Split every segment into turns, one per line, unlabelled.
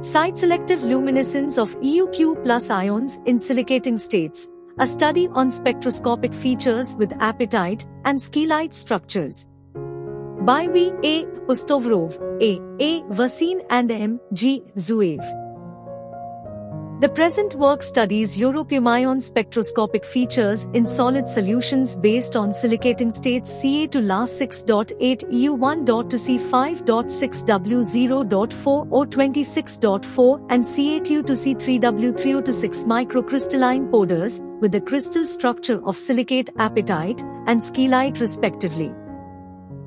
Site-Selective Luminescence of Eu3 plus ions in Silicate-Tungstates, a study on spectroscopic features with apatite and Scheelite structures. By V. A. Ustovrov, A. Vasin and M. G. Zuev. The present work studies europium-ion spectroscopic features in solid solutions based on Silicate-Tungstates Ca to La 6.8 EU1 to C5.6 W0.4 O26.4 and Ca2 to C3W3 to 6 microcrystalline powders with the crystal structure of silicate, apatite, and scheelite respectively.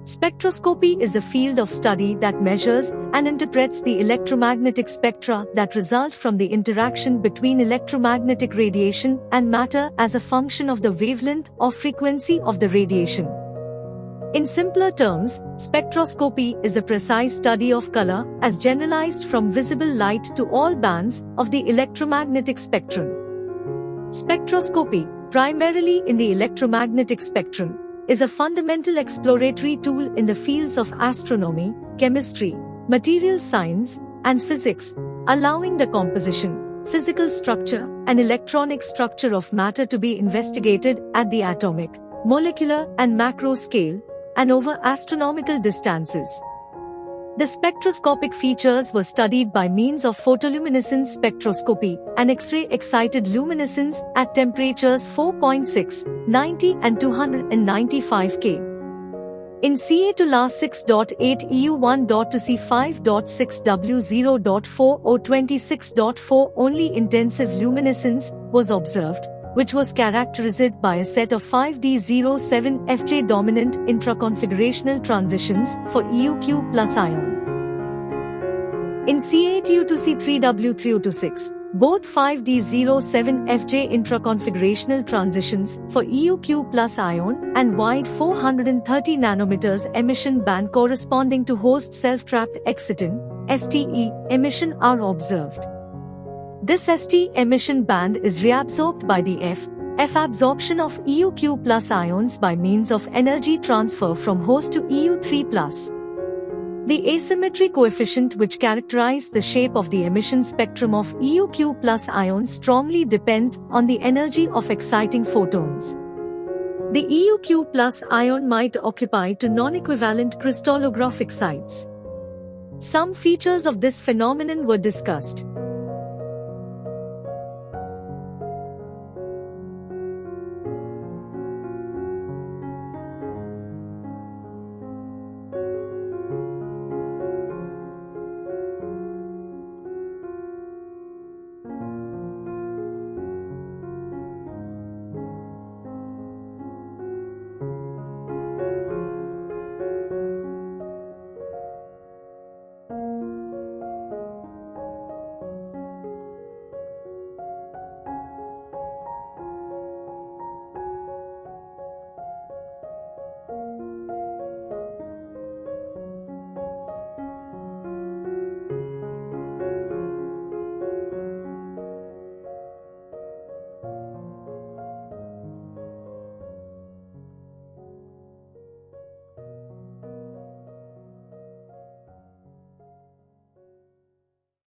Spectroscopy is a field of study that measures and interprets the electromagnetic spectra that result from the interaction between electromagnetic radiation and matter as a function of the wavelength or frequency of the radiation. In simpler terms, spectroscopy is a precise study of color as generalized from visible light to all bands of the electromagnetic spectrum. Spectroscopy, primarily in the electromagnetic spectrum, is a fundamental exploratory tool in the fields of astronomy, chemistry, material science, and physics, allowing the composition, physical structure, and electronic structure of matter to be investigated at the atomic, molecular, and macro scale, and over astronomical distances. The spectroscopic features were studied by means of photoluminescence spectroscopy and X-ray excited luminescence at temperatures 4.6, 90 and 295 K. In Ca to La 6.8 EU1 to C5.6 W0.4 O26.4 only intensive luminescence was observed, which was characterized by a set of 5D07 Fj dominant intraconfigurational transitions for Eu3 plus ion. In Ca2 to C3W3 to 6, both 5D07 Fj intraconfigurational transitions for Eu3 plus ion and wide 430 nanometers emission band corresponding to host self-trapped exciton (STE) emission are observed. This ST emission band is reabsorbed by the F absorption of Eu3 plus ions by means of energy transfer from host to Eu3 plus. The asymmetry coefficient which characterizes the shape of the emission spectrum of Eu3 plus ions strongly depends on the energy of exciting photons. The Eu3 plus ion might occupy two non-equivalent crystallographic sites. Some features of this phenomenon were discussed.